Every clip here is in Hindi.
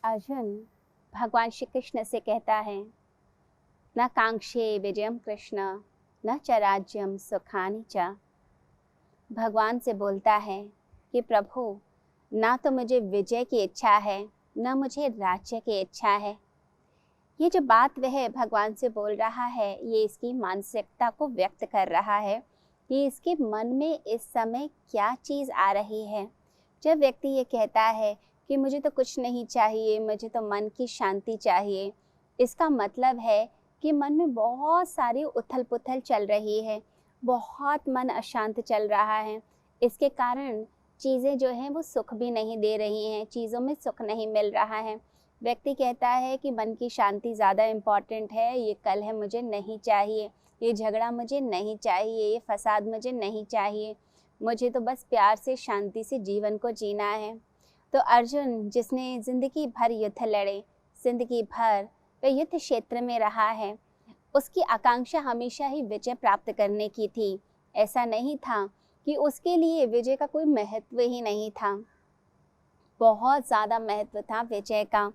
अर्जुन भगवान श्री कृष्ण से कहता है, न कांक्षे विजयम कृष्ण न च राज्यम सुखानि च। भगवान से बोलता है कि प्रभु, ना तो मुझे विजय की इच्छा है न मुझे राज्य की इच्छा है। ये जो बात वह भगवान से बोल रहा है, ये इसकी मानसिकता को व्यक्त कर रहा है कि इसके मन में इस समय क्या चीज़ आ रही है। जब व्यक्ति ये कहता है कि मुझे तो कुछ नहीं चाहिए, मुझे तो मन की शांति चाहिए, इसका मतलब है कि मन में बहुत सारी उथल पुथल चल रही है, बहुत मन अशांत चल रहा है। इसके कारण चीज़ें जो हैं वो सुख भी नहीं दे रही हैं, चीज़ों में सुख नहीं मिल रहा है। व्यक्ति कहता है कि मन की शांति ज़्यादा इम्पॉर्टेंट है, ये कलह मुझे नहीं चाहिए, ये झगड़ा मुझे नहीं चाहिए, ये फसाद मुझे नहीं चाहिए, मुझे तो बस प्यार से शांति से जीवन को जीना है। तो अर्जुन, जिसने ज़िंदगी भर युद्ध लड़े, ज़िंदगी भर वह युद्ध क्षेत्र में रहा है, उसकी आकांक्षा हमेशा ही विजय प्राप्त करने की थी। ऐसा नहीं था कि उसके लिए विजय का कोई महत्व ही नहीं था, बहुत ज़्यादा महत्व था विजय का,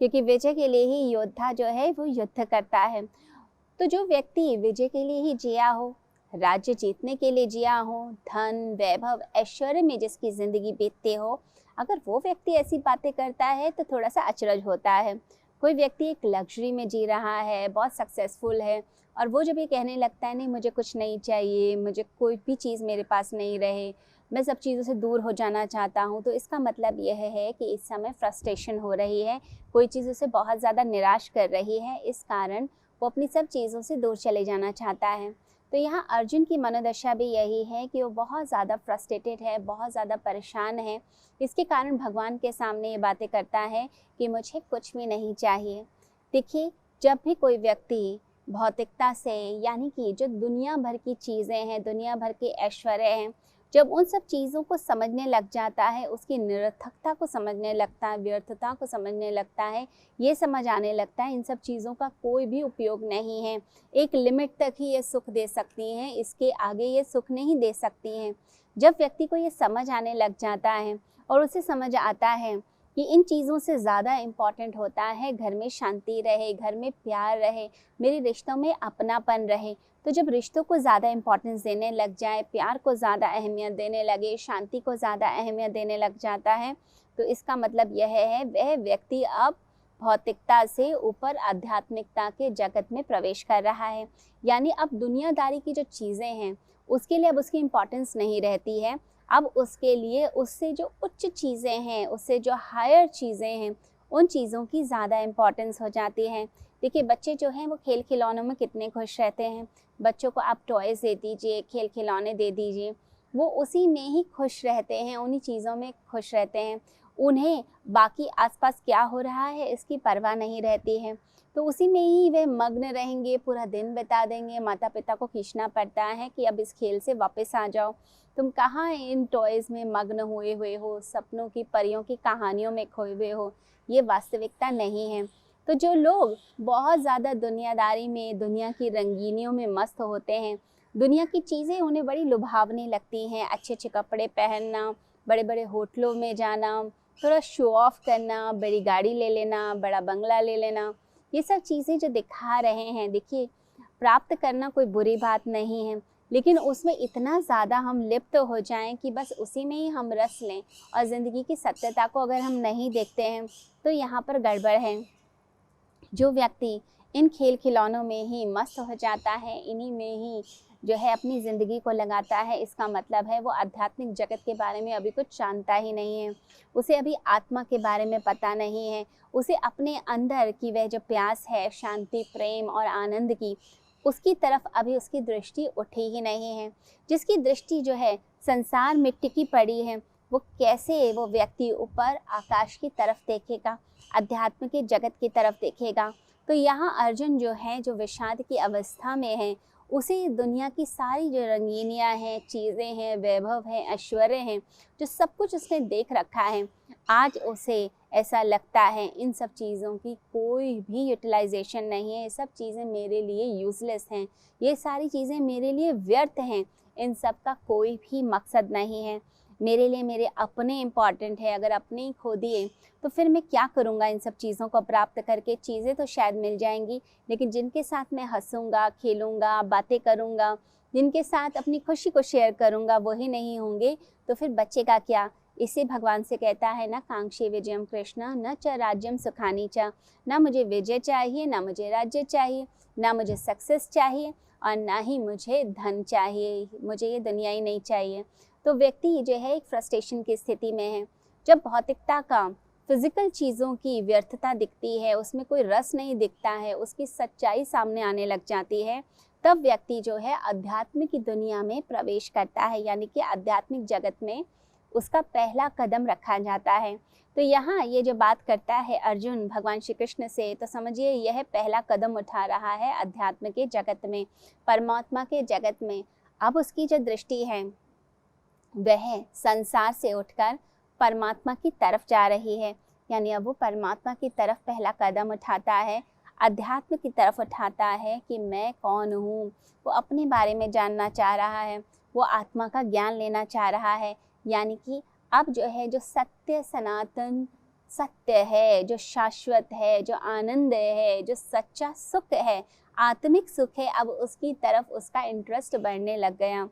क्योंकि विजय के लिए ही योद्धा जो है वो युद्ध करता है। तो जो व्यक्ति विजय के लिए ही जिया हो, राज्य जीतने के लिए जिया हो, धन वैभव ऐश्वर्य में जिसकी ज़िंदगी बीतती हो, अगर वो व्यक्ति ऐसी बातें करता है तो थोड़ा सा अचरज होता है। कोई व्यक्ति एक लग्जरी में जी रहा है, बहुत सक्सेसफुल है, और वो जब ये कहने लगता है नहीं मुझे कुछ नहीं चाहिए, मुझे कोई भी चीज़ मेरे पास नहीं रहे, मैं सब चीज़ों से दूर हो जाना चाहता हूँ, तो इसका मतलब यह है कि इस समय फ्रस्ट्रेशन हो रही है, कोई चीज़ उसे बहुत ज़्यादा निराश कर रही है, इस कारण वो अपनी सब चीज़ों से दूर चले जाना चाहता है। तो यहाँ अर्जुन की मनोदशा भी यही है कि वो बहुत ज़्यादा फ्रस्ट्रेटेड है, बहुत ज़्यादा परेशान है। इसके कारण भगवान के सामने ये बातें करता है कि मुझे कुछ भी नहीं चाहिए। देखिए, जब भी कोई व्यक्ति भौतिकता से, यानी कि जो दुनिया भर की चीज़ें हैं, दुनिया भर के ऐश्वर्य हैं, जब उन सब चीज़ों को समझने लग जाता है, उसकी निरर्थकता को समझने लगता है, व्यर्थता को समझने लगता है, ये समझ आने लगता है इन सब चीज़ों का कोई भी उपयोग नहीं है, एक लिमिट तक ही ये सुख दे सकती हैं, इसके आगे ये सुख नहीं दे सकती हैं। जब व्यक्ति को ये समझ आने लग जाता है और उसे समझ आता है कि इन चीज़ों से ज़्यादा इम्पॉर्टेंट होता है घर में शांति रहे, घर में प्यार रहे, मेरे रिश्तों में अपनापन रहे, तो जब रिश्तों को ज़्यादा इम्पोर्टेंस देने लग जाए, प्यार को ज़्यादा अहमियत देने लगे, शांति को ज़्यादा अहमियत देने लग जाता है, तो इसका मतलब यह है वह व्यक्ति अब भौतिकता से ऊपर आध्यात्मिकता के जगत में प्रवेश कर रहा है। यानी अब दुनियादारी की जो चीज़ें हैं उसके लिए अब उसकी इम्पोर्टेंस नहीं रहती है, अब उसके लिए उससे जो उच्च चीज़ें हैं, उससे जो हायर चीज़ें हैं, उन चीज़ों की ज़्यादा इम्पोर्टेंस हो जाती है। देखिए, बच्चे जो हैं वो खेल खिलौनों में कितने खुश रहते हैं। बच्चों को आप टॉयज़ दे दीजिए, खेल खिलौने दे दीजिए, वो उसी में ही खुश रहते हैं, उन्हीं चीज़ों में खुश रहते हैं। उन्हें बाकी आसपास क्या हो रहा है इसकी परवाह नहीं रहती है, तो उसी में ही वे मग्न रहेंगे, पूरा दिन बिता देंगे। माता पिता को खींचना पड़ता है कि अब इस खेल से वापस आ जाओ, तुम कहाँ इन टॉयज़ में मग्न हुए हुए हो, सपनों की परियों की कहानियों में खोए हुए हो, ये वास्तविकता नहीं है। तो जो लोग बहुत ज़्यादा दुनियादारी में, दुनिया की रंगीनियों में मस्त होते हैं, दुनिया की चीज़ें उन्हें बड़ी लुभावनी लगती हैं, अच्छे अच्छे कपड़े पहनना, बड़े बड़े होटलों में जाना, थोड़ा शो ऑफ करना, बड़ी गाड़ी ले लेना, बड़ा बंगला ले लेना, ये सब चीज़ें जो दिखा रहे हैं, देखिए प्राप्त करना कोई बुरी बात नहीं है, लेकिन उसमें इतना ज़्यादा हम लिप्त हो जाएं कि बस उसी में ही हम रस लें और ज़िंदगी की सत्यता को अगर हम नहीं देखते हैं तो यहाँ पर गड़बड़ है। जो व्यक्ति इन खेल खिलौनों में ही मस्त हो जाता है, इन्हीं में ही जो है अपनी ज़िंदगी को लगाता है, इसका मतलब है वो आध्यात्मिक जगत के बारे में अभी कुछ जानता ही नहीं है, उसे अभी आत्मा के बारे में पता नहीं है, उसे अपने अंदर की वह जो प्यास है शांति, प्रेम और आनंद की, उसकी तरफ अभी उसकी दृष्टि उठी ही नहीं है। जिसकी दृष्टि जो है संसार में टिकी पड़ी है, वो कैसे वो व्यक्ति ऊपर आकाश की तरफ देखेगा, अध्यात्म के जगत की तरफ देखेगा। तो यहाँ अर्जुन जो है, जो विषाद की अवस्था में है, उसे दुनिया की सारी जो रंगीनियाँ हैं, चीज़ें हैं, वैभव हैं, ऐश्वर्य हैं, जो सब कुछ उसने देख रखा है, आज उसे ऐसा लगता है इन सब चीज़ों की कोई भी यूटिलाइजेशन नहीं है, ये सब चीज़ें मेरे लिए यूज़लेस हैं, ये सारी चीज़ें मेरे लिए व्यर्थ हैं, इन सब का कोई भी मकसद नहीं है। मेरे लिए मेरे अपने इम्पॉर्टेंट है, अगर अपने ही खो दिए तो फिर मैं क्या करूँगा इन सब चीज़ों को प्राप्त करके। चीज़ें तो शायद मिल जाएंगी, लेकिन जिनके साथ मैं हंसूंगा, खेलूँगा, बातें करूँगा, जिनके साथ अपनी खुशी को शेयर करूँगा वही नहीं होंगे, तो फिर बचेगा क्या। इसे भगवान से कहता है ना कांक्षे विजयम कृष्ण न च राज्यम सुखानी च। ना मुझे विजय चाहिए, ना मुझे राज्य चाहिए, ना मुझे सक्सेस चाहिए, और ना ही मुझे धन चाहिए, मुझे ये दुनिया ही नहीं चाहिए। तो व्यक्ति जो है एक फ्रस्ट्रेशन की स्थिति में है। जब भौतिकता का, फिजिकल चीज़ों की व्यर्थता दिखती है, उसमें कोई रस नहीं दिखता है, उसकी सच्चाई सामने आने लग जाती है, तब व्यक्ति जो है अध्यात्म की दुनिया में प्रवेश करता है, यानी कि आध्यात्मिक जगत में उसका पहला कदम रखा जाता है। तो यहाँ ये जो बात करता है अर्जुन भगवान श्री कृष्ण से, तो समझिए यह पहला कदम उठा रहा है अध्यात्म के जगत में, परमात्मा के जगत में। अब उसकी जो दृष्टि है वह संसार से उठकर परमात्मा की तरफ जा रही है, यानी अब वो परमात्मा की तरफ पहला कदम उठाता है, अध्यात्म की तरफ उठाता है कि मैं कौन हूँ। वो अपने बारे में जानना चाह रहा है, वो आत्मा का ज्ञान लेना चाह रहा है, यानी कि अब जो है जो सत्य सनातन सत्य है, जो शाश्वत है, जो आनंद है, जो सच्चा सुख है, आत्मिक सुख है, अब उसकी तरफ उसका इंटरेस्ट बढ़ने लग गया।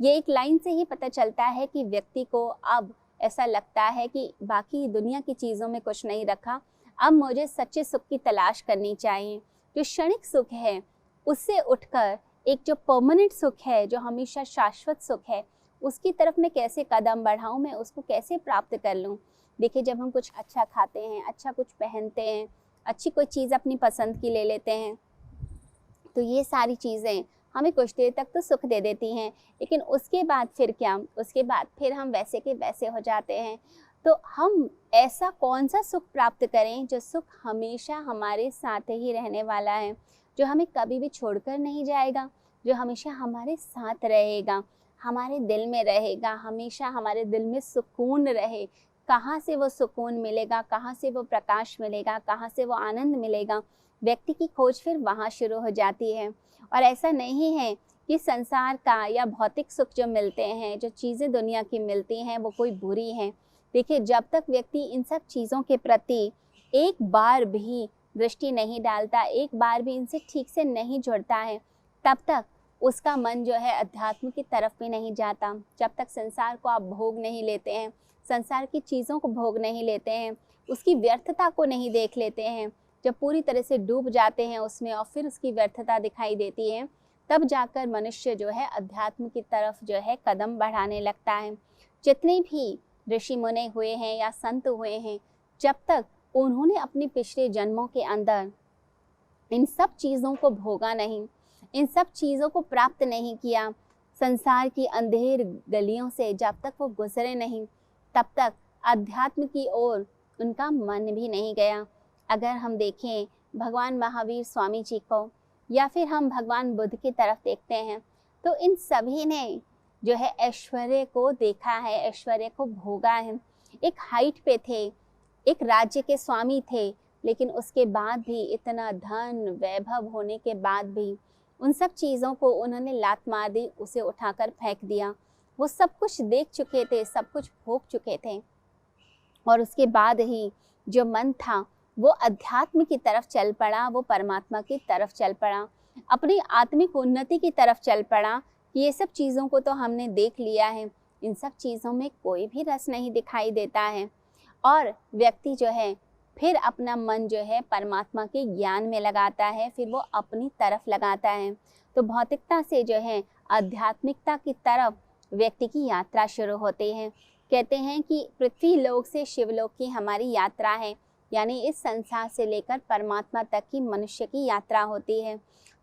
ये एक लाइन से ही पता चलता है कि व्यक्ति को अब ऐसा लगता है कि बाकी दुनिया की चीज़ों में कुछ नहीं रखा, अब मुझे सच्चे सुख की तलाश करनी चाहिए। जो क्षणिक सुख है उससे उठकर एक जो परमानेंट सुख है, जो हमेशा शाश्वत सुख है, उसकी तरफ मैं कैसे कदम बढ़ाऊं, मैं उसको कैसे प्राप्त कर लूं। देखिए, जब हम कुछ अच्छा खाते हैं, अच्छा कुछ पहनते हैं, अच्छी कोई चीज़ अपनी पसंद की ले लेते हैं, तो ये सारी चीज़ें हमें कुछ देर तक तो सुख दे देती हैं, लेकिन उसके बाद फिर क्या, उसके बाद फिर हम वैसे के वैसे हो जाते हैं। तो हम ऐसा कौन सा सुख प्राप्त करें जो सुख हमेशा हमारे साथ ही रहने वाला है, जो हमें कभी भी छोड़कर नहीं जाएगा, जो हमेशा हमारे साथ रहेगा, हमारे दिल में रहेगा, हमेशा हमारे दिल में सुकून रहे। कहाँ से वो सुकून मिलेगा, कहाँ से वो प्रकाश मिलेगा, कहाँ से वो आनंद मिलेगा, व्यक्ति की खोज फिर वहाँ शुरू हो जाती है। और ऐसा नहीं है कि संसार का या भौतिक सुख जो मिलते हैं, जो चीज़ें दुनिया की मिलती हैं, वो कोई बुरी हैं। देखिए, जब तक व्यक्ति इन सब चीज़ों के प्रति एक बार भी दृष्टि नहीं डालता, एक बार भी इनसे ठीक से नहीं जुड़ता है, तब तक उसका मन जो है अध्यात्म की तरफ भी नहीं जाता। जब तक संसार को आप भोग नहीं लेते हैं, संसार की चीज़ों को भोग नहीं लेते हैं, उसकी व्यर्थता को नहीं देख लेते हैं, जब पूरी तरह से डूब जाते हैं उसमें और फिर उसकी व्यर्थता दिखाई देती है, तब जाकर मनुष्य जो है अध्यात्म की तरफ जो है कदम बढ़ाने लगता है। जितने भी ऋषि मुनि हुए हैं या संत हुए हैं, जब तक उन्होंने अपने पिछले जन्मों के अंदर इन सब चीज़ों को भोगा नहीं, इन सब चीज़ों को प्राप्त नहीं किया, संसार की अंधेर गलियों से जब तक वो गुजरे नहीं, तब तक अध्यात्म की ओर उनका मन भी नहीं गया। अगर हम देखें भगवान महावीर स्वामी जी को, या फिर हम भगवान बुद्ध की तरफ देखते हैं, तो इन सभी ने जो है ऐश्वर्य को देखा है, ऐश्वर्य को भोगा है। एक हाइट पे थे, एक राज्य के स्वामी थे, लेकिन उसके बाद भी, इतना धन वैभव होने के बाद भी, उन सब चीज़ों को उन्होंने लात मार दी, उसे उठाकर फेंक दिया। वो सब कुछ देख चुके थे, सब कुछ भोग चुके थे, और उसके बाद ही जो मन था वो अध्यात्म की तरफ चल पड़ा, वो परमात्मा की तरफ चल पड़ा, अपनी आत्मिक उन्नति की तरफ चल पड़ा। ये सब चीज़ों को तो हमने देख लिया है, इन सब चीज़ों में कोई भी रस नहीं दिखाई देता है, और व्यक्ति जो है फिर अपना मन जो है परमात्मा के ज्ञान में लगाता है, फिर वो अपनी तरफ लगाता है। तो भौतिकता से जो है आध्यात्मिकता की तरफ व्यक्ति की यात्रा शुरू होती है। कहते हैं कि पृथ्वी लोक से शिवलोक की हमारी यात्रा है, यानी इस संसार से लेकर परमात्मा तक की मनुष्य की यात्रा होती है।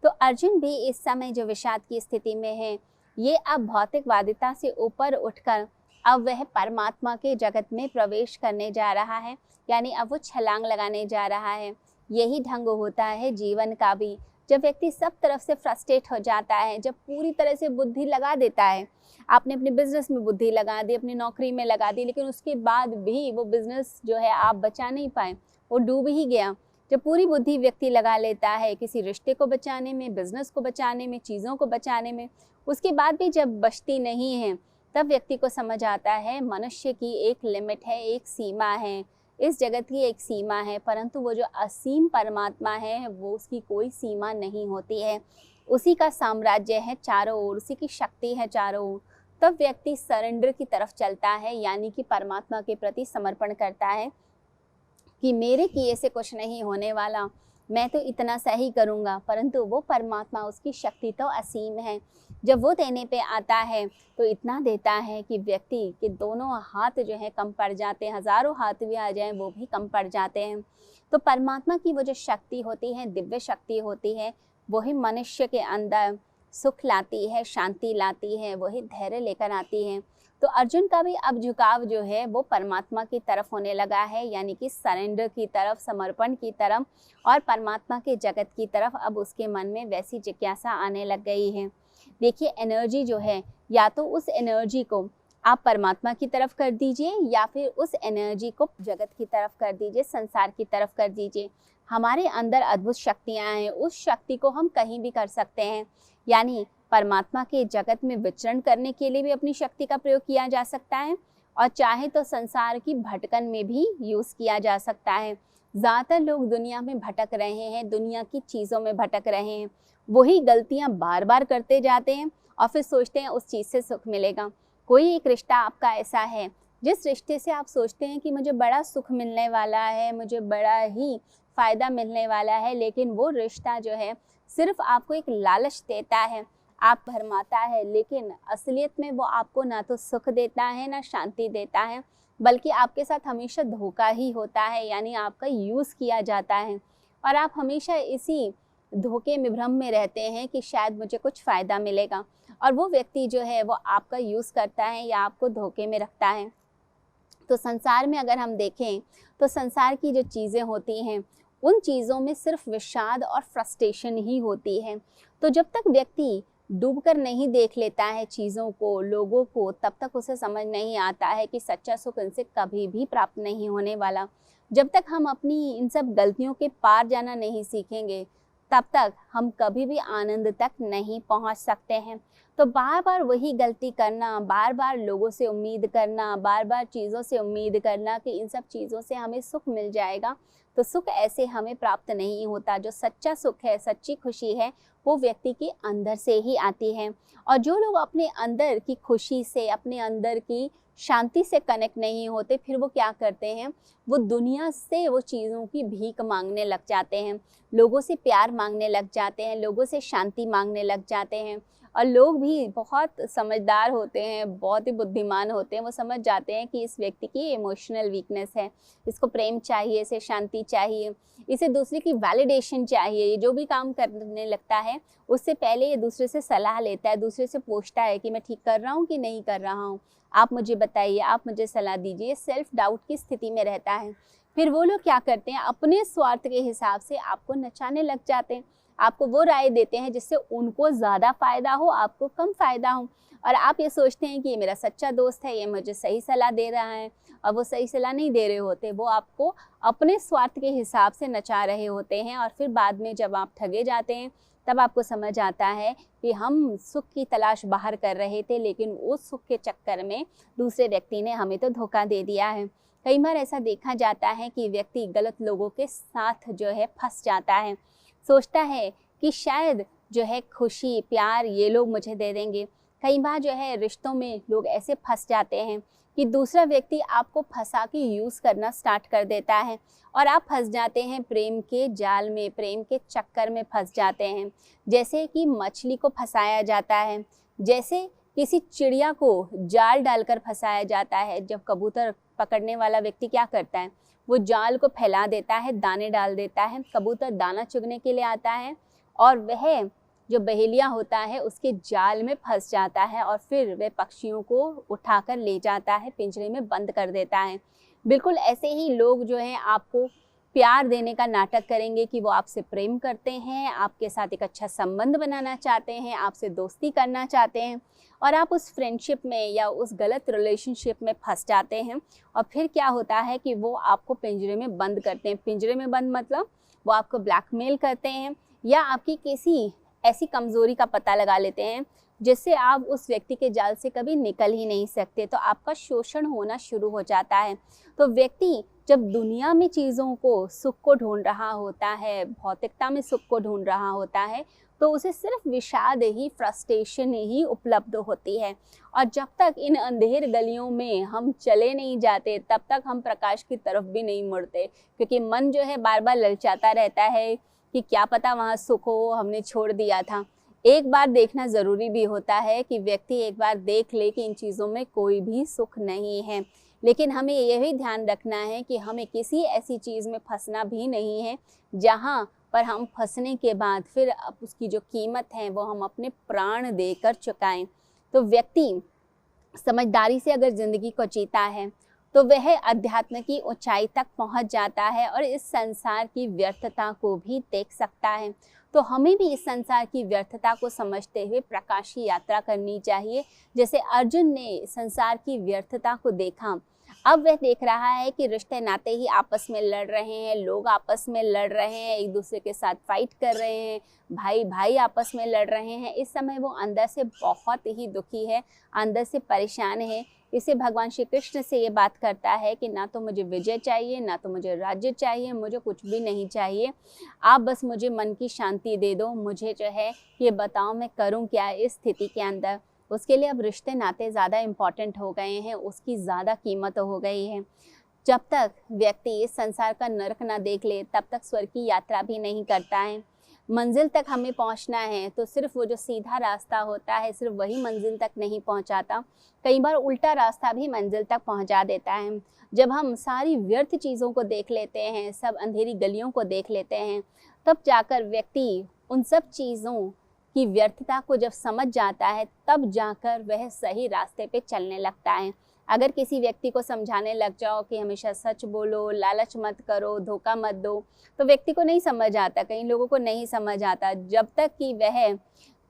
तो अर्जुन भी इस समय जो विषाद की स्थिति में है, ये अब भौतिकवादिता से ऊपर उठकर अब वह परमात्मा के जगत में प्रवेश करने जा रहा है, यानी अब वो छलांग लगाने जा रहा है। यही ढंग होता है जीवन का भी। जब व्यक्ति सब तरफ से फ्रस्ट्रेट हो जाता है, जब पूरी तरह से बुद्धि लगा देता है, आपने अपने बिजनेस में बुद्धि लगा दी, अपनी नौकरी में लगा दी, लेकिन उसके बाद भी वो बिजनेस जो है आप बचा नहीं पाए, वो डूब ही गया। जब पूरी बुद्धि व्यक्ति लगा लेता है किसी रिश्ते को बचाने में, बिजनेस को बचाने में, चीज़ों को बचाने में, उसके बाद भी जब बचती नहीं है, तब व्यक्ति को समझ आता है मनुष्य की एक लिमिट है, एक सीमा है, इस जगत की एक सीमा है, परंतु वो जो असीम परमात्मा है वो उसकी कोई सीमा नहीं होती है। उसी का साम्राज्य है चारों ओर, उसी की शक्ति है चारों ओर। तब व्यक्ति सरेंडर की तरफ चलता है, यानी कि परमात्मा के प्रति समर्पण करता है कि मेरे किए से कुछ नहीं होने वाला, मैं तो इतना सही करूँगा। परंतु वो परमात्मा, उसकी शक्ति तो असीम है। जब वो देने पे आता है तो इतना देता है कि व्यक्ति के दोनों हाथ जो है कम पड़ जाते हैं, हज़ारों हाथ भी आ जाएं वो भी कम पड़ जाते हैं। तो परमात्मा की वो जो शक्ति होती है, दिव्य शक्ति होती है, वही मनुष्य के अंदर सुख लाती है, शांति लाती है, वही धैर्य लेकर आती है। तो अर्जुन का भी अब झुकाव जो है वो परमात्मा की तरफ होने लगा है, यानी कि सरेंडर की तरफ, समर्पण की तरफ और परमात्मा के जगत की तरफ अब उसके मन में वैसी जिज्ञासा आने लग गई है। देखिए, एनर्जी जो है, या तो उस एनर्जी को आप परमात्मा की तरफ कर दीजिए या फिर उस एनर्जी को जगत की तरफ कर दीजिए, संसार की तरफ कर दीजिए। हमारे अंदर अद्भुत शक्तियाँ हैं, उस शक्ति को हम कहीं भी कर सकते हैं। यानी परमात्मा के जगत में विचरण करने के लिए भी अपनी शक्ति का प्रयोग किया जा सकता है और चाहे तो संसार की भटकन में भी यूज़ किया जा सकता है। ज़्यादातर लोग दुनिया में भटक रहे हैं, दुनिया की चीज़ों में भटक रहे हैं, वही गलतियां बार बार करते जाते हैं और फिर सोचते हैं उस चीज़ से सुख मिलेगा। कोई एक रिश्ता आपका ऐसा है जिस रिश्ते से आप सोचते हैं कि मुझे बड़ा सुख मिलने वाला है, मुझे बड़ा ही फ़ायदा मिलने वाला है, लेकिन वो रिश्ता जो है सिर्फ आपको एक लालच देता है, आप भरमाता है, लेकिन असलियत में वो आपको ना तो सुख देता है ना शांति देता है, बल्कि आपके साथ हमेशा धोखा ही होता है, यानी आपका यूज़ किया जाता है और आप हमेशा इसी धोखे में, भ्रम में रहते हैं कि शायद मुझे कुछ फ़ायदा मिलेगा और वो व्यक्ति जो है वो आपका यूज़ करता है या आपको धोखे में रखता है। तो संसार में अगर हम देखें तो संसार की जो चीज़ें होती हैं उन चीज़ों में सिर्फ विषाद और फ्रस्ट्रेशन ही होती है। तो जब तक व्यक्ति डूबकर नहीं देख लेता है चीज़ों को, लोगों को, तब तक उसे समझ नहीं आता है कि सच्चा सुख इनसे कभी भी प्राप्त नहीं होने वाला। जब तक हम अपनी इन सब गलतियों के पार जाना नहीं सीखेंगे तब तक हम कभी भी आनंद तक नहीं पहुंच सकते हैं। तो बार बार वही गलती करना, बार बार लोगों से उम्मीद करना, बार बार चीज़ों से उम्मीद करना कि इन सब चीज़ों से हमें सुख मिल जाएगा, तो सुख ऐसे हमें प्राप्त नहीं होता। जो सच्चा सुख है, सच्ची खुशी है, वो व्यक्ति के अंदर से ही आती है। और जो लोग अपने अंदर की खुशी से, अपने अंदर की शांति से कनेक्ट नहीं होते, फिर वो क्या करते हैं, वो दुनिया से वो चीज़ों की भीख मांगने लग जाते हैं, लोगों से प्यार मांगने लग जाते हैं, लोगों से शांति मांगने लग जाते हैं। और लोग भी बहुत समझदार होते हैं, बहुत ही बुद्धिमान होते हैं, वो समझ जाते हैं कि इस व्यक्ति की इमोशनल वीकनेस है, इसको प्रेम चाहिए, इसे शांति चाहिए, इसे दूसरे की वैलिडेशन चाहिए। ये जो भी काम करने लगता है उससे पहले ये दूसरे से सलाह लेता है, दूसरे से पूछता है कि मैं ठीक कर रहा हूँ कि नहीं कर रहा हूँ, आप मुझे बताइए, आप मुझे सलाह दीजिए। सेल्फ डाउट की स्थिति में रहता है। फिर वो लोग क्या करते हैं, अपने स्वार्थ के हिसाब से आपको नचाने लग जाते हैं, आपको वो राय देते हैं जिससे उनको ज़्यादा फ़ायदा हो, आपको कम फ़ायदा हो। और आप ये सोचते हैं कि ये मेरा सच्चा दोस्त है, ये मुझे सही सलाह दे रहा है, और वो सही सलाह नहीं दे रहे होते, वो आपको अपने स्वार्थ के हिसाब से नचा रहे होते हैं। और फिर बाद में जब आप ठगे जाते हैं तब आपको समझ आता है कि हम सुख की तलाश बाहर कर रहे थे, लेकिन उस सुख के चक्कर में दूसरे व्यक्ति ने हमें तो धोखा दे दिया है। कई बार ऐसा देखा जाता है कि व्यक्ति गलत लोगों के साथ जो है फंस जाता है, सोचता है कि शायद जो है खुशी, प्यार ये लोग मुझे दे देंगे। कई बार जो है रिश्तों में लोग ऐसे फंस जाते हैं कि दूसरा व्यक्ति आपको फंसा के यूज़ करना स्टार्ट कर देता है और आप फंस जाते हैं प्रेम के जाल में, प्रेम के चक्कर में फंस जाते हैं। जैसे कि मछली को फंसाया जाता है, जैसे किसी चिड़िया को जाल डालकर फंसाया जाता है। जब कबूतर पकड़ने वाला व्यक्ति क्या करता है, वो जाल को फैला देता है, दाने डाल देता है, कबूतर दाना चुगने के लिए आता है और वह जो बहेलिया होता है उसके जाल में फंस जाता है और फिर वह पक्षियों को उठाकर ले जाता है, पिंजरे में बंद कर देता है। बिल्कुल ऐसे ही लोग जो हैं आपको प्यार देने का नाटक करेंगे कि वो आपसे प्रेम करते हैं, आपके साथ एक अच्छा संबंध बनाना चाहते हैं, आपसे दोस्ती करना चाहते हैं, और आप उस फ्रेंडशिप में या उस गलत रिलेशनशिप में फंस जाते हैं। और फिर क्या होता है कि वो आपको पिंजरे में बंद करते हैं। पिंजरे में बंद मतलब वो आपको ब्लैकमेल करते हैं या आपकी किसी ऐसी कमज़ोरी का पता लगा लेते हैं जिससे आप उस व्यक्ति के जाल से कभी निकल ही नहीं सकते, तो आपका शोषण होना शुरू हो जाता है। तो व्यक्ति जब दुनिया में चीज़ों को, सुख को ढूंढ रहा होता है, भौतिकता में सुख को ढूंढ रहा होता है, तो उसे सिर्फ विषाद ही, फ्रस्ट्रेशन ही उपलब्ध होती है। और जब तक इन अंधेर गलियों में हम चले नहीं जाते, तब तक हम प्रकाश की तरफ भी नहीं मुड़ते, क्योंकि मन जो है बार बार ललचाता रहता है कि क्या पता वहाँ सुख हो, हमने छोड़ दिया था। एक बार देखना ज़रूरी भी होता है कि व्यक्ति एक बार देख ले कि इन चीज़ों में कोई भी सुख नहीं है, लेकिन हमें यह भी ध्यान रखना है कि हमें किसी ऐसी चीज़ में फंसना भी नहीं है जहाँ पर हम फंसने के बाद फिर अब उसकी जो कीमत है वो हम अपने प्राण देकर चुकाएं। तो व्यक्ति समझदारी से अगर ज़िंदगी को जीता है तो वह अध्यात्म की ऊंचाई तक पहुंच जाता है और इस संसार की व्यर्थता को भी देख सकता है। तो हमें भी इस संसार की व्यर्थता को समझते हुए प्रकाश की यात्रा करनी चाहिए। जैसे अर्जुन ने संसार की व्यर्थता को देखा, अब वह देख रहा है कि रिश्ते नाते ही आपस में लड़ रहे हैं, लोग आपस में लड़ रहे हैं, एक दूसरे के साथ फाइट कर रहे हैं, भाई भाई आपस में लड़ रहे हैं। इस समय वो अंदर से बहुत ही दुखी है, अंदर से परेशान है। इसे भगवान श्री कृष्ण से ये बात करता है कि ना तो मुझे विजय चाहिए, ना तो मुझे राज्य चाहिए, मुझे कुछ भी नहीं चाहिए। आप बस मुझे मन की शांति दे दो, मुझे जो है ये बताओ मैं करूं क्या इस स्थिति के अंदर। उसके लिए अब रिश्ते नाते ज़्यादा इम्पॉर्टेंट हो गए हैं, उसकी ज़्यादा कीमत हो गई है। जब तक व्यक्ति इस संसार का नरक ना देख ले, तब तक स्वर्ग की यात्रा भी नहीं करता है। मंजिल तक हमें पहुंचना है तो सिर्फ वो जो सीधा रास्ता होता है, सिर्फ वही मंजिल तक नहीं पहुंचाता, कई बार उल्टा रास्ता भी मंजिल तक पहुंचा देता है। जब हम सारी व्यर्थ चीज़ों को देख लेते हैं, सब अंधेरी गलियों को देख लेते हैं, तब जाकर व्यक्ति उन सब चीज़ों की व्यर्थता को जब समझ जाता है, तब जाकर वह सही रास्ते पे चलने लगता है। अगर किसी व्यक्ति को समझाने लग जाओ कि हमेशा सच बोलो, लालच मत करो, धोखा मत दो, तो व्यक्ति को नहीं समझ आता, कई लोगों को नहीं समझ आता। जब तक कि वह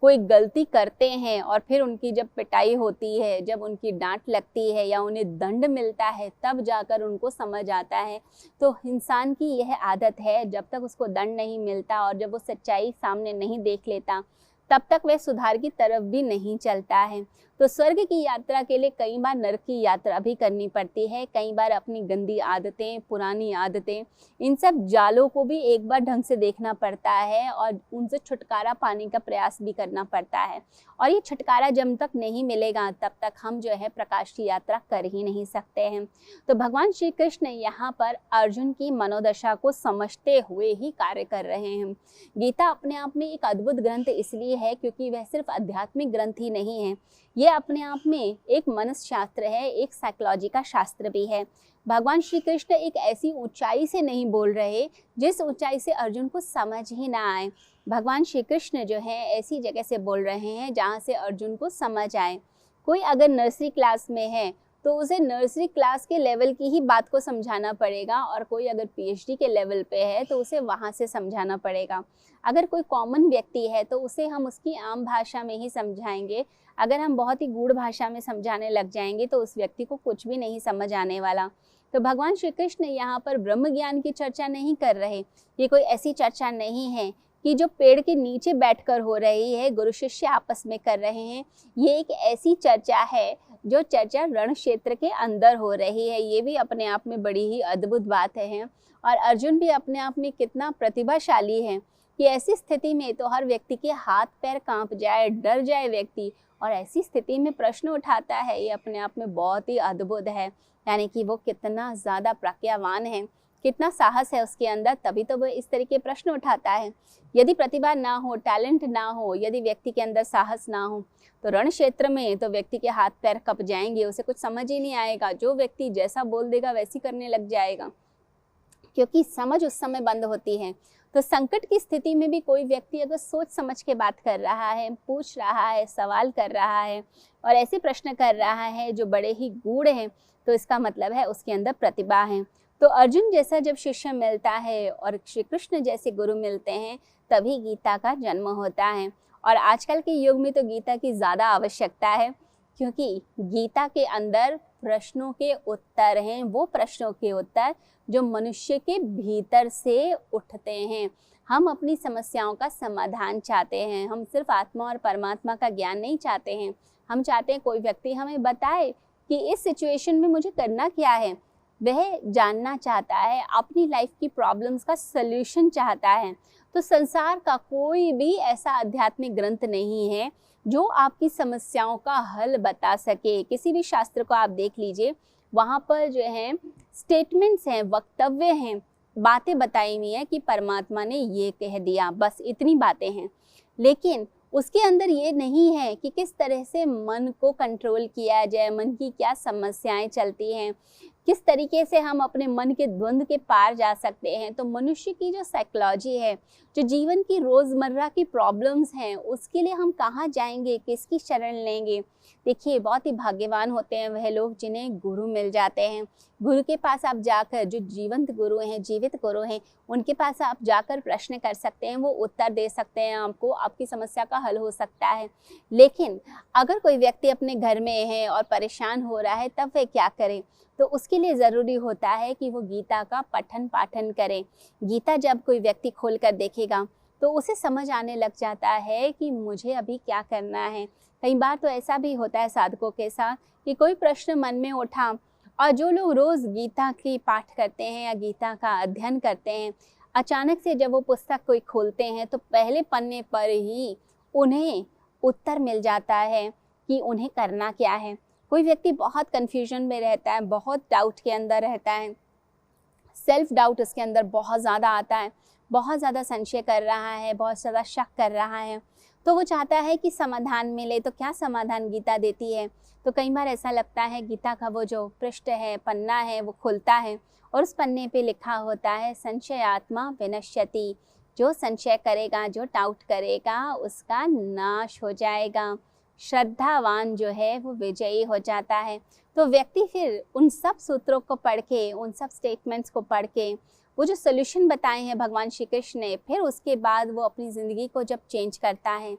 कोई गलती करते हैं और फिर उनकी जब पिटाई होती है, जब उनकी डांट लगती है या उन्हें दंड मिलता है, तब जाकर उनको समझ आता है। तो इंसान की यह आदत है, जब तक उसको दंड नहीं मिलता और जब वो सच्चाई सामने नहीं देख लेता, तब तक वह सुधार की तरफ भी नहीं चलता है। तो स्वर्ग की यात्रा के लिए कई बार नरक की यात्रा भी करनी पड़ती है। कई बार अपनी गंदी आदतें, पुरानी आदतें, इन सब जालों को भी एक बार ढंग से देखना पड़ता है और उनसे छुटकारा पाने का प्रयास भी करना पड़ता है। और ये छुटकारा जब तक नहीं मिलेगा, तब तक हम जो है प्रकाश की यात्रा कर ही नहीं सकते हैं। तो भगवान श्री कृष्ण यहाँ पर अर्जुन की मनोदशा को समझते हुए ही कार्य कर रहे हैं। गीता अपने आप में एक अद्भुत ग्रंथ इसलिए है क्योंकि वह सिर्फ आध्यात्मिक ग्रंथ ही नहीं है, ये अपने आप में एक मनसशास्त्र है, एक साइकोलॉजी का शास्त्र भी है। भगवान श्री कृष्ण एक ऐसी ऊंचाई से नहीं बोल रहे जिस ऊंचाई से अर्जुन को समझ ही ना आए। भगवान श्री कृष्ण जो है ऐसी जगह से बोल रहे हैं जहाँ से अर्जुन को समझ आए। कोई अगर नर्सरी क्लास में है तो उसे नर्सरी क्लास के लेवल की ही बात को समझाना पड़ेगा, और कोई अगर पीएचडी के लेवल पे है तो उसे वहाँ से समझाना पड़ेगा। अगर कोई कॉमन व्यक्ति है तो उसे हम उसकी आम भाषा में ही समझाएंगे। अगर हम बहुत ही गूढ़ भाषा में समझाने लग जाएंगे तो उस व्यक्ति को कुछ भी नहीं समझ आने वाला। तो भगवान श्री कृष्ण यहाँ पर ब्रह्म ज्ञान की चर्चा नहीं कर रहे। ये कोई ऐसी चर्चा नहीं है कि जो पेड़ के नीचे बैठकर हो रही है, गुरु शिष्य आपस में कर रहे हैं। ये एक ऐसी चर्चा है जो चर्चा रण क्षेत्र के अंदर हो रही है। ये भी अपने आप में बड़ी ही अद्भुत बात है। और अर्जुन भी अपने आप में कितना प्रतिभाशाली है कि ऐसी स्थिति में तो हर व्यक्ति के हाथ पैर कांप जाए, डर जाए व्यक्ति, और ऐसी स्थिति में प्रश्न उठाता है। ये अपने आप में बहुत ही अद्भुत है, यानी कि वो कितना ज़्यादा प्रज्ञावान है, कितना साहस है उसके अंदर, तभी तो वो इस तरीके प्रश्न उठाता है। यदि प्रतिभा ना हो, टैलेंट ना हो, यदि व्यक्ति के अंदर साहस ना हो, तो रण क्षेत्र में तो व्यक्ति के हाथ पैर कप जाएंगे, उसे कुछ समझ ही नहीं आएगा। जो व्यक्ति जैसा बोल देगा वैसी करने लग जाएगा, क्योंकि समझ उस समय बंद होती है। तो संकट की स्थिति में भी कोई व्यक्ति अगर सोच समझ के बात कर रहा है, पूछ रहा है, सवाल कर रहा है और ऐसे प्रश्न कर रहा है जो बड़े ही गूढ़ हैं, तो इसका मतलब है उसके अंदर प्रतिभा है। तो अर्जुन जैसा जब शिष्य मिलता है और श्री कृष्ण जैसे गुरु मिलते हैं, तभी गीता का जन्म होता है। और आजकल के युग में तो गीता की ज़्यादा आवश्यकता है, क्योंकि गीता के अंदर प्रश्नों के उत्तर हैं, वो प्रश्नों के उत्तर जो मनुष्य के भीतर से उठते हैं। हम अपनी समस्याओं का समाधान चाहते हैं, हम सिर्फ आत्मा और परमात्मा का ज्ञान नहीं चाहते हैं। हम चाहते हैं कोई व्यक्ति हमें बताए कि इस सिचुएशन में मुझे करना क्या है। वह जानना चाहता है, अपनी लाइफ की प्रॉब्लम्स का सल्यूशन चाहता है। तो संसार का कोई भी ऐसा आध्यात्मिक ग्रंथ नहीं है जो आपकी समस्याओं का हल बता सके। किसी भी शास्त्र को आप देख लीजिए, वहाँ पर जो है स्टेटमेंट्स हैं, वक्तव्य हैं, बातें बताई हुई हैं कि परमात्मा ने ये कह दिया, बस इतनी बातें हैं। लेकिन उसके अंदर ये नहीं है कि किस तरह से मन को कंट्रोल किया जाए, मन की क्या समस्याएं चलती हैं, किस तरीके से हम अपने मन के द्वंद्व के पार जा सकते हैं। तो मनुष्य की जो साइकोलॉजी है, जो जीवन की रोज़मर्रा की प्रॉब्लम्स हैं, उसके लिए हम कहाँ जाएंगे, किसकी शरण लेंगे। देखिए, बहुत ही भाग्यवान होते हैं वह लोग जिन्हें गुरु मिल जाते हैं। गुरु के पास आप जाकर, जो जीवंत गुरु हैं, जीवित गुरु हैं, उनके पास आप जाकर प्रश्न कर सकते हैं, वो उत्तर दे सकते हैं आपको, आपकी समस्या का हल हो सकता है। लेकिन अगर कोई व्यक्ति अपने घर में है और परेशान हो रहा है, तब वह क्या करे? तो उसके लिए ज़रूरी होता है कि वो गीता का पठन पाठन करें। गीता जब कोई व्यक्ति खोल कर देखेगा तो उसे समझ आने लग जाता है कि मुझे अभी क्या करना है। कई बार तो ऐसा भी होता है साधकों के साथ कि कोई प्रश्न मन में उठा, और जो लोग रोज़ गीता की पाठ करते हैं या गीता का अध्ययन करते हैं, अचानक से जब वो पुस्तक कोई खोलते हैं तो पहले पन्ने पर ही उन्हें उत्तर मिल जाता है कि उन्हें करना क्या है। कोई व्यक्ति बहुत कन्फ्यूजन में रहता है, बहुत डाउट के अंदर रहता है, सेल्फ डाउट उसके अंदर बहुत ज़्यादा आता है, बहुत ज़्यादा संशय कर रहा है, बहुत ज़्यादा शक कर रहा है, तो वो चाहता है कि समाधान मिले। तो क्या समाधान गीता देती है? तो कई बार ऐसा लगता है गीता का वो जो पृष्ठ है, पन्ना है, वो खुलता है और उस पन्ने पे लिखा होता है संशयात्मा विनश्यति। जो संशय करेगा, जो डाउट करेगा, उसका नाश हो जाएगा। श्रद्धावान जो है वो विजयी हो जाता है। तो व्यक्ति फिर उन सब सूत्रों को पढ़ के, उन सब स्टेटमेंट्स को पढ़ के, वो जो सोल्यूशन बताए हैं भगवान श्री कृष्ण ने, फिर उसके बाद वो अपनी ज़िंदगी को जब चेंज करता है,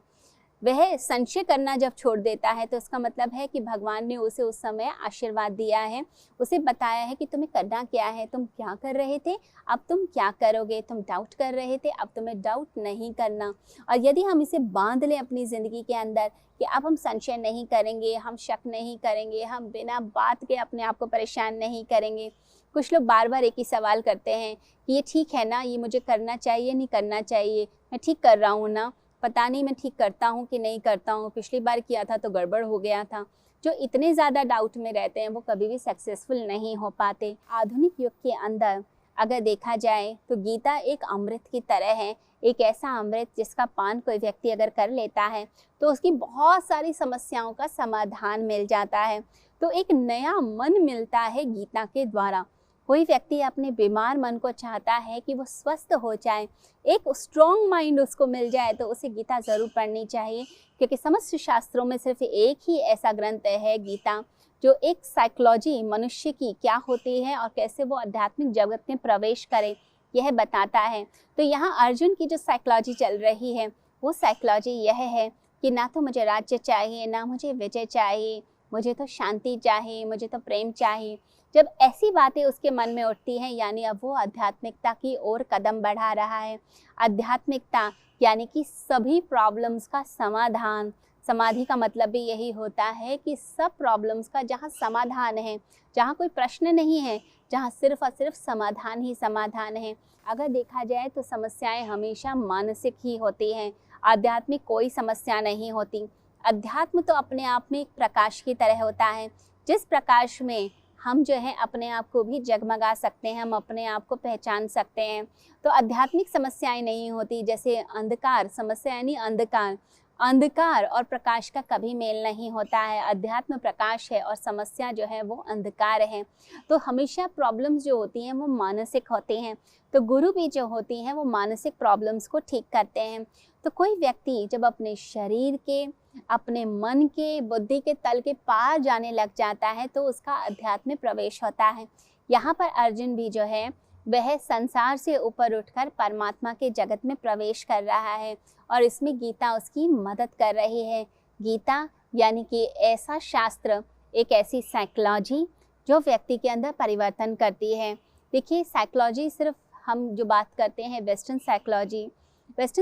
वह संशय करना जब छोड़ देता है, तो उसका मतलब है कि भगवान ने उसे उस समय आशीर्वाद दिया है, उसे बताया है कि तुम्हें करना क्या है, तुम क्या कर रहे थे, अब तुम क्या करोगे। तुम डाउट कर रहे थे, अब तुम्हें डाउट नहीं करना। और यदि हम इसे बांध लें अपनी ज़िंदगी के अंदर कि अब हम संशय नहीं करेंगे, हम शक नहीं करेंगे, हम बिना बात के अपने आप को परेशान नहीं करेंगे। कुछ लोग बार बार एक ही सवाल करते हैं कि ये ठीक है ना, ये मुझे करना चाहिए नहीं करना चाहिए, मैं ठीक कर रहा हूँ ना, पता नहीं मैं ठीक करता हूँ कि नहीं करता हूँ, पिछली बार किया था तो गड़बड़ हो गया था। जो इतने ज़्यादा डाउट में रहते हैं वो कभी भी सक्सेसफुल नहीं हो पाते। आधुनिक युग के अंदर अगर देखा जाए तो गीता एक अमृत की तरह है, एक ऐसा अमृत जिसका पान कोई व्यक्ति अगर कर लेता है तो उसकी बहुत सारी समस्याओं का समाधान मिल जाता है। तो एक नया मन मिलता है गीता के द्वारा। कोई व्यक्ति अपने बीमार मन को चाहता है कि वो स्वस्थ हो जाए, एक स्ट्रॉन्ग माइंड उसको मिल जाए, तो उसे गीता ज़रूर पढ़नी चाहिए। क्योंकि समस्त शास्त्रों में सिर्फ एक ही ऐसा ग्रंथ है गीता, जो एक साइकोलॉजी मनुष्य की क्या होती है और कैसे वो आध्यात्मिक जगत में प्रवेश करे, यह बताता है। तो यहाँ अर्जुन की जो साइकोलॉजी चल रही है, वो साइकोलॉजी यह है कि ना तो मुझे राज्य चाहिए, ना मुझे विजय चाहिए, मुझे तो शांति चाहिए, मुझे तो प्रेम चाहिए। जब ऐसी बातें उसके मन में उठती हैं, यानी अब वो आध्यात्मिकता की ओर कदम बढ़ा रहा है। आध्यात्मिकता यानी कि सभी प्रॉब्लम्स का समाधान। समाधि का मतलब भी यही होता है कि सब प्रॉब्लम्स का जहाँ समाधान है, जहाँ कोई प्रश्न नहीं है, जहाँ सिर्फ और सिर्फ समाधान ही समाधान है। अगर देखा जाए तो समस्याएं हमेशा मानसिक ही होती हैं, आध्यात्मिक कोई समस्या नहीं होती। अध्यात्म तो अपने आप में एक प्रकाश की तरह होता है, जिस प्रकाश में हम जो है अपने आप को भी जगमगा सकते हैं, हम अपने आप को पहचान सकते हैं। तो आध्यात्मिक समस्याएं नहीं होती। जैसे अंधकार, समस्या यानी अंधकार, अंधकार और प्रकाश का कभी मेल नहीं होता है। अध्यात्म प्रकाश है और समस्या जो है वो अंधकार है। तो हमेशा प्रॉब्लम्स जो होती हैं वो मानसिक होती हैं। तो गुरु भी जो होती हैं वो मानसिक प्रॉब्लम्स को ठीक करते हैं। तो कोई व्यक्ति जब अपने शरीर के, अपने मन के, बुद्धि के तल के पार जाने लग जाता है तो उसका अध्यात्म में प्रवेश होता है। यहाँ पर अर्जुन भी जो है वह संसार से ऊपर उठकर परमात्मा के जगत में प्रवेश कर रहा है और इसमें गीता उसकी मदद कर रही है। गीता यानी कि ऐसा शास्त्र, एक ऐसी साइकोलॉजी जो व्यक्ति के अंदर परिवर्तन करती है। देखिए, साइकोलॉजी सिर्फ हम जो बात करते हैं वेस्टर्न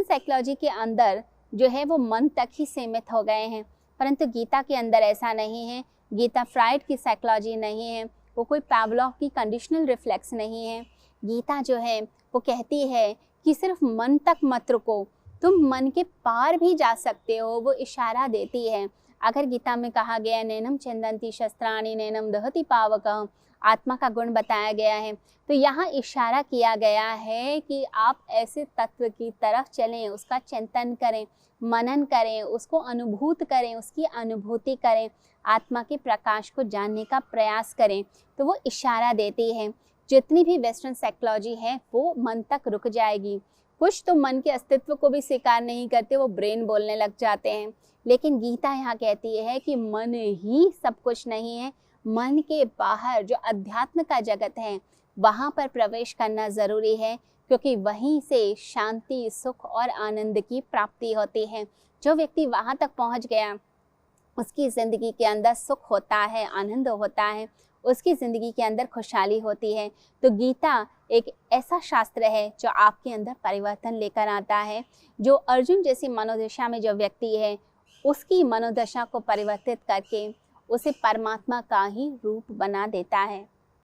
साइकोलॉजी के अंदर जो है वो मन तक ही सीमित हो गए हैं, परंतु गीता के अंदर ऐसा नहीं है। गीता फ्राइड की साइकोलॉजी नहीं है, वो कोई पावलोव की कंडीशनल रिफ्लेक्स नहीं है। गीता जो है वो कहती है कि सिर्फ मन तक मत रुको, तुम मन के पार भी जा सकते हो, वो इशारा देती है। अगर गीता में कहा गया नैनम चंदंती शस्त्राणि नैनम दहति पावकः, आत्मा का गुण बताया गया है, तो यहाँ इशारा किया गया है कि आप ऐसे तत्व की तरफ चलें, उसका चिंतन करें, मनन करें, उसको अनुभूत करें, उसकी अनुभूति करें, आत्मा के प्रकाश को जानने का प्रयास करें। तो वो इशारा देती है। जितनी भी वेस्टर्न साइकोलॉजी है वो मन तक रुक जाएगी। कुछ तो मन के अस्तित्व को भी स्वीकार नहीं करते, वो ब्रेन बोलने लग जाते हैं। लेकिन गीता यहाँ कहती है कि मन ही सब कुछ नहीं है, मन के बाहर जो अध्यात्म का जगत है वहाँ पर प्रवेश करना ज़रूरी है, क्योंकि वहीं से शांति, सुख और आनंद की प्राप्ति होती है। जो व्यक्ति वहाँ तक पहुँच गया उसकी ज़िंदगी के अंदर सुख होता है, आनंद होता है, उसकी ज़िंदगी के अंदर खुशहाली होती है। तो गीता एक ऐसा शास्त्र है जो आपके अंदर परिवर्तन लेकर आता है। जो अर्जुन जैसी मनोदशा में जो व्यक्ति है उसकी मनोदशा को परिवर्तित करके उसे परमात्मा का ही रूप बना देता है।